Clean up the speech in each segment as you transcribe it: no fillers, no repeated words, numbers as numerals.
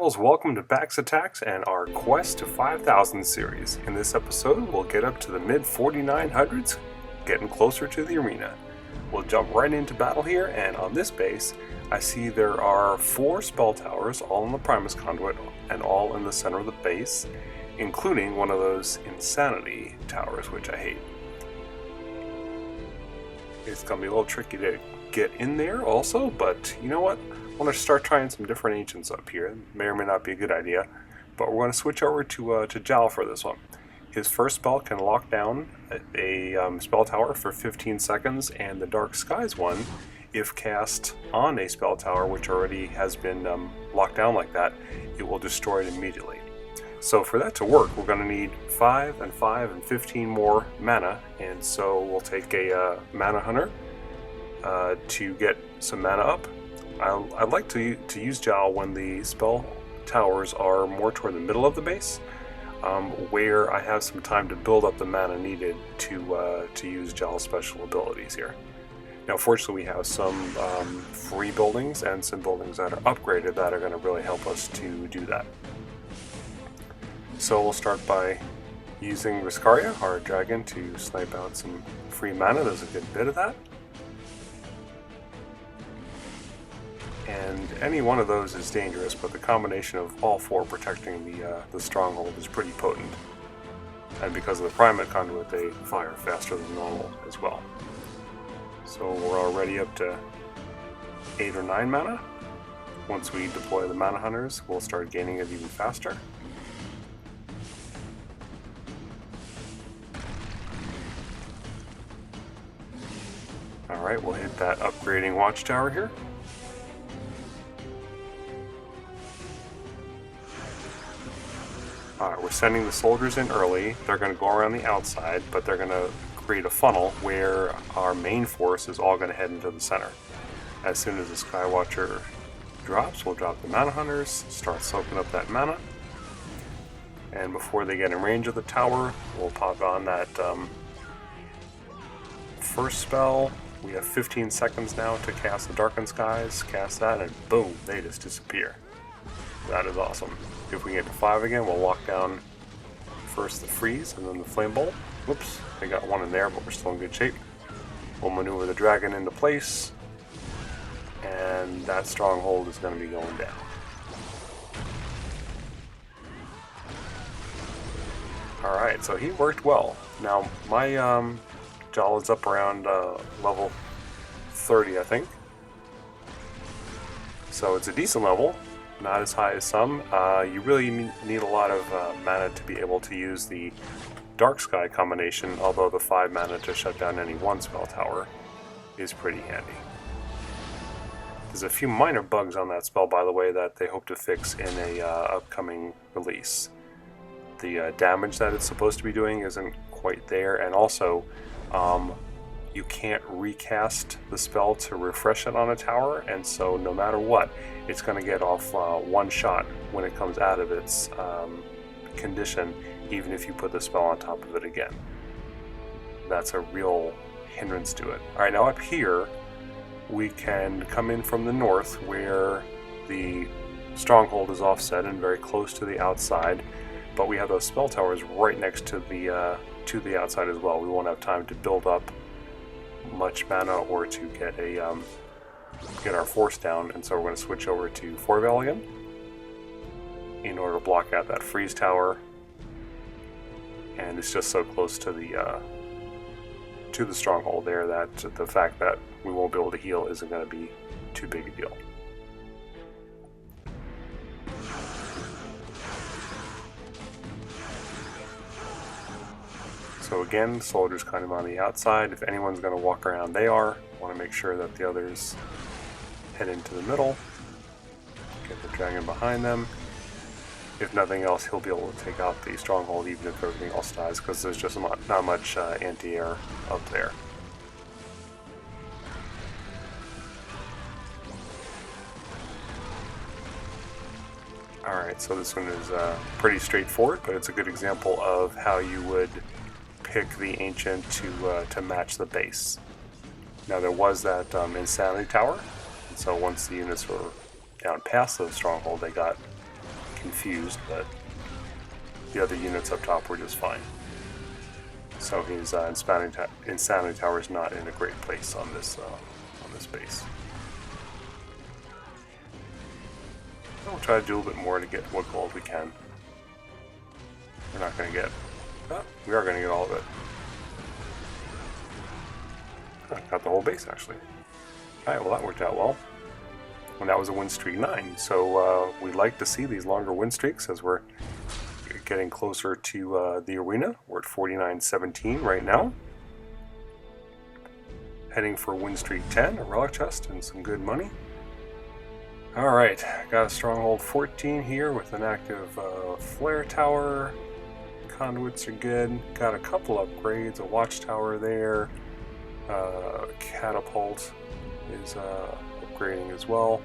Rebels, welcome to Bax Attacks and our Quest to 5000 series. In this episode, we'll get up to the mid 4900s, getting closer to the arena. We'll jump right into battle here, and on this base, I see there are 4 spell towers, all in the Primus conduit, and all in the center of the base, including one of those insanity towers, which I hate. It's going to be a little tricky to get in there also, but you know what? I want to start trying some different ancients up here. It may or may not be a good idea, but we're going to switch over to Jal for this one. His first spell can lock down a spell tower for 15 seconds, and the Dark Skies one, if cast on a spell tower which already has been locked down like that, it will destroy it immediately. So for that to work, we're going to need 5 and 5 and 15 more mana, and so we'll take a mana hunter to get some mana up. I'd like to use Jal when the spell towers are more toward the middle of the base, where I have some time to build up the mana needed to use Jal's special abilities here. Now, fortunately, we have some free buildings and some buildings that are upgraded that are going to really help us to do that. So we'll start by using Riscaria, our dragon, to snipe out some free mana. There's a good bit of that. And any one of those is dangerous, but the combination of all 4 protecting the stronghold is pretty potent. And because of the Primate conduit, they fire faster than normal as well. So we're already up to 8 or 9 mana. Once we deploy the mana hunters, we'll start gaining it even faster. Alright, we'll hit that upgrading watchtower here. Alright, we're sending the soldiers in early. They're going to go around the outside, but they're going to create a funnel where our main force is all going to head into the center. As soon as the Skywatcher drops, we'll drop the mana hunters, start soaking up that mana. And before they get in range of the tower, we'll pop on that first spell. We have 15 seconds now to cast the Darkened Skies. Cast that, and boom, they just disappear. That is awesome. If we get to 5 again, we'll lock down first the freeze and then the flame bolt. Whoops, they got one in there, but we're still in good shape. We'll maneuver the dragon into place, and that stronghold is going to be going down. Alright, so he worked well. Now, my Jal is up around level 30, I think. So it's a decent level. Not as high as some. You really need a lot of mana to be able to use the Dark Sky combination, although the 5 mana to shut down any one spell tower is pretty handy. There's a few minor bugs on that spell, by the way, that they hope to fix in a upcoming release. The damage that it's supposed to be doing isn't quite there, and also you can't recast the spell to refresh it on a tower, and so no matter what, it's going to get off one shot when it comes out of its condition, even if you put the spell on top of it again. That's a real hindrance to it. Alright, now up here, we can come in from the north where the stronghold is offset and very close to the outside, but we have those spell towers right next to the outside as well. We won't have time to build up much mana or to get our force down, and so we're going to switch over to Forval again in order to block out that freeze tower. And it's just so close to the stronghold there that the fact that we won't be able to heal isn't going to be too big a deal. So again, soldiers kind of on the outside. If anyone's going to walk around, they are. Want to make sure that the others head into the middle. Get the dragon behind them. If nothing else, he'll be able to take out the stronghold even if everything else dies, because there's just not much anti-air up there. Alright, so this one is pretty straightforward, but it's a good example of how you would pick the ancient to match the base. Now there was that insanity tower, and so once the units were down past the stronghold, they got confused, but the other units up top were just fine. So his Insanity Tower is not in a great place on this base. We'll try to do a little bit more to get what gold we can. We're not going to get... we are going to get all of it. Got the whole base, actually. Alright, well that worked out well. And that was a win streak 9. So we like to see these longer win streaks as we're getting closer to the arena. We're at 49-17 right now. Heading for win streak 10, a relic chest, and some good money. Alright, got a stronghold 14 here with an active flare tower. Conduits are good. Got a couple upgrades, a watchtower there. Catapult is upgrading as well.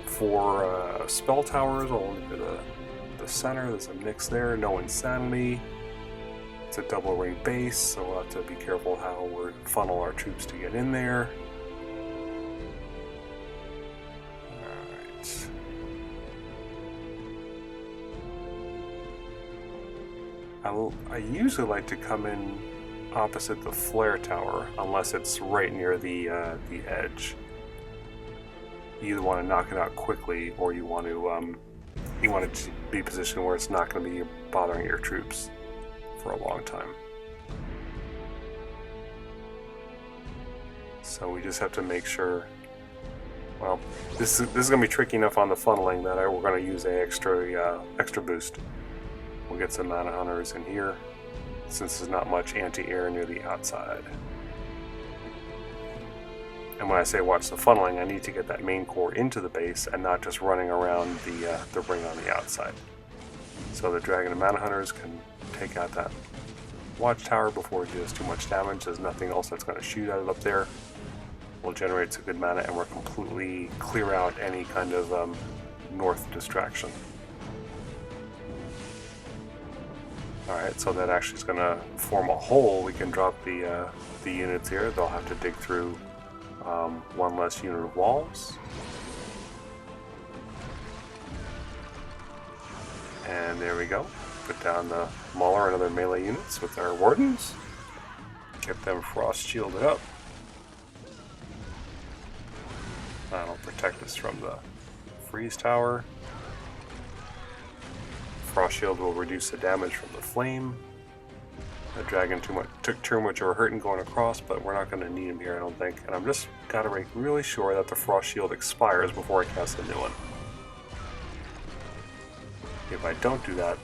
For spell towers, I'll look at the center. There's a mix there. No insanity. It's a double ring base, so we'll have to be careful how we funnel our troops to get in there. Alright. I usually like to come in opposite the flare tower, unless it's right near the edge. You either want to knock it out quickly, or you want to be positioned where it's not going to be bothering your troops for a long time. So we just have to make sure. Well, this is going to be tricky enough on the funneling that we're going to use an extra boost. We'll get some mana hunters in here, since there's not much anti-air near the outside. And when I say watch the funneling, I need to get that main core into the base and not just running around the ring on the outside. So the Dragon and Mana Hunters can take out that watchtower before it does too much damage. There's nothing else that's going to shoot at it up there. We'll generate some good mana and we'll completely clear out any kind of north distraction. Alright, so that actually is going to form a hole. We can drop the units here. They'll have to dig through one less unit of walls. And there we go. Put down the Mauler and other melee units with our wardens. Get them frost shielded up. That'll protect us from the freeze tower. Frost shield will reduce the damage from the flame. The dragon took too much of a hurting going across, but we're not going to need him here, I don't think. And I'm just got to make really sure that the frost shield expires before I cast a new one. If I don't do that,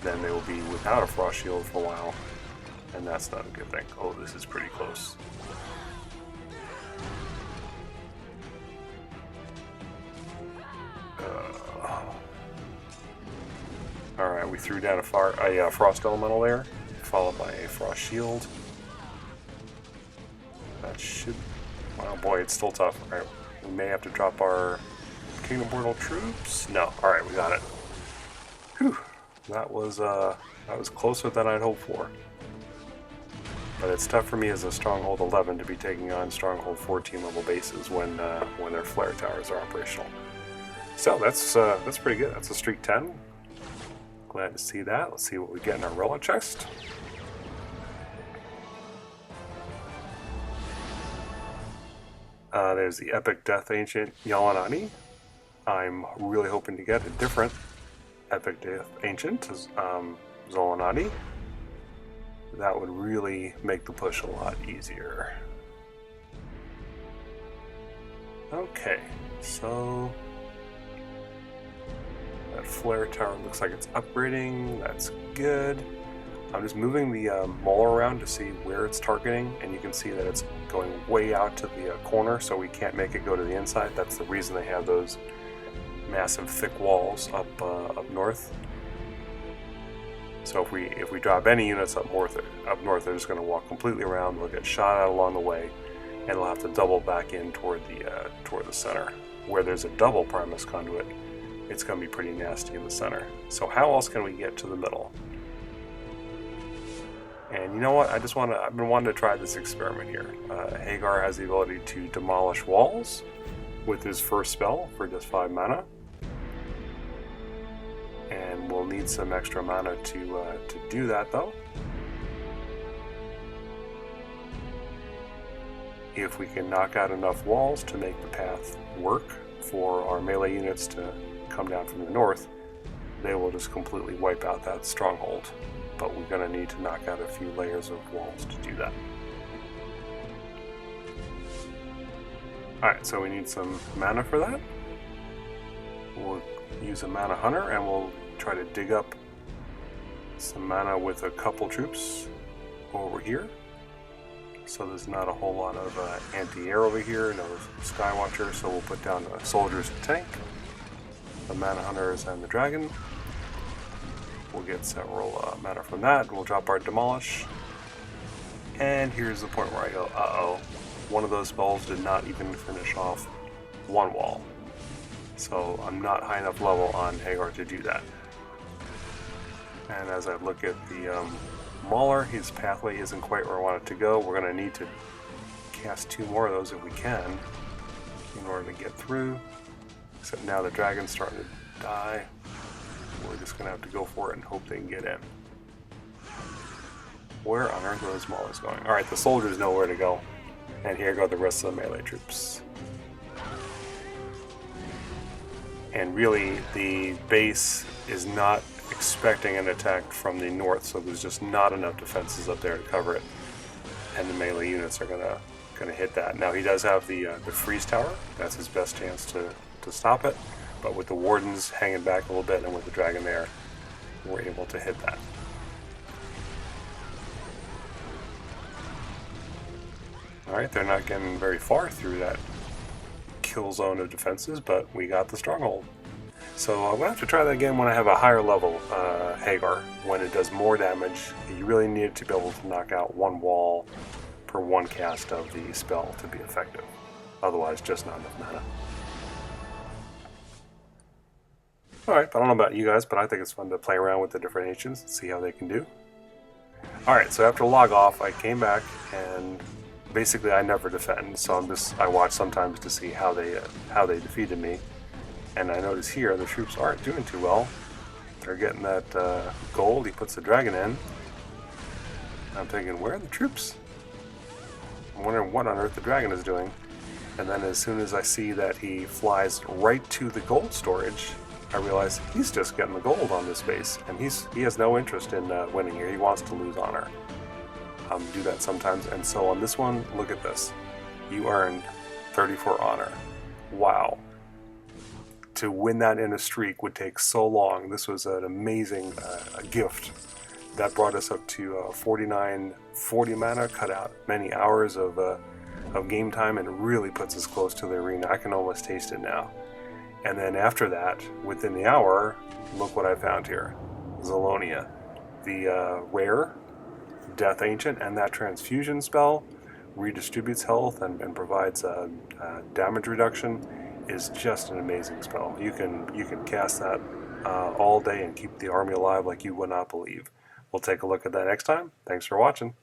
then they will be without a frost shield for a while, and that's not a good thing. Oh, this is pretty close. Alright, we threw down a frost elemental there, followed by a frost shield. That should... Wow, boy, it's still tough. Alright, we may have to drop our Kingdom Portal troops. No, alright, we got it. Whew, that was closer than I'd hoped for. But it's tough for me as a Stronghold 11 to be taking on Stronghold 14 level bases when their flare towers are operational. So that's pretty good. That's a streak 10. Glad to see that. Let's see what we get in our relic chest. There's the Epic Death Ancient Yalanani. I'm really hoping to get a different Epic Death Ancient, Zolanati. That would really make the push a lot easier. Okay, so that flare tower looks like it's upgrading. That's good. I'm just moving the Mauler around to see where it's targeting, and you can see that it's going way out to the corner, so we can't make it go to the inside. That's the reason they have those massive thick walls up north. So if we drop any units up north, they're just going to walk completely around. They'll get shot at along the way, and they'll have to double back in toward the center. Where there's a double Primus conduit, it's going to be pretty nasty in the center. So how else can we get to the middle? And you know what? I've been wanting to try this experiment here. Hegar has the ability to demolish walls with his first spell for just 5 mana. We'll need some extra mana to do that, though. If we can knock out enough walls to make the path work for our melee units to come down from the north, they will just completely wipe out that stronghold. But we're going to need to knock out a few layers of walls to do that. Alright, so we need some mana for that. We'll use a mana hunter and we'll try to dig up some mana with a couple troops over here. So there's not a whole lot of anti-air over here, no Skywatcher, so we'll put down the soldiers to tank, the mana hunters and the dragon. We'll get several mana from that. We'll drop our demolish. And here's the point where I go, uh-oh, one of those spells did not even finish off one wall. So I'm not high enough level on Hegar to do that. And as I look at the Mauler, his pathway isn't quite where I want it to go. We're going to need to cast 2 more of those if we can in order to get through. Except now the dragon's starting to die. We're just going to have to go for it and hope they can get in. Where on earth are those Maulers going? Alright, the soldiers know where to go. And here go the rest of the melee troops. And really, the base is not expecting an attack from the north, so there's just not enough defenses up there to cover it. And the melee units are gonna hit that. Now he does have the freeze tower. That's his best chance to stop it. But with the wardens hanging back a little bit and with the dragon there, we're able to hit that. Alright, they're not getting very far through that kill zone of defenses, but we got the stronghold. So I'm going to have to try that again when I have a higher level Hegar, when it does more damage. You really need to be able to knock out one wall per one cast of the spell to be effective. Otherwise, just not enough mana. Alright, I don't know about you guys, but I think it's fun to play around with the different ancients and see how they can do. Alright, so after log off, I came back and basically I never defend, so I watch sometimes to see how they defeated me. And I notice here the troops aren't doing too well. They're getting that gold. He puts the dragon in. I'm thinking, where are the troops? I'm wondering what on earth the dragon is doing. And then as soon as I see that he flies right to the gold storage, I realize he's just getting the gold on this base. And he has no interest in winning here. He wants to lose honor. Do that sometimes. And so on this one, look at this. You earned 34 honor. Wow. To win that in a streak would take so long. This was an amazing gift. That brought us up to 40 mana, cut out many hours of game time, and it really puts us close to the arena. I can almost taste it now. And then after that, within the hour, look what I found here. Zolonia. The rare Death Ancient and that transfusion spell redistributes health and provides damage reduction. Is just an amazing spell. You can cast that all day and keep the army alive like you would not believe. We'll take a look at that next time. Thanks for watching.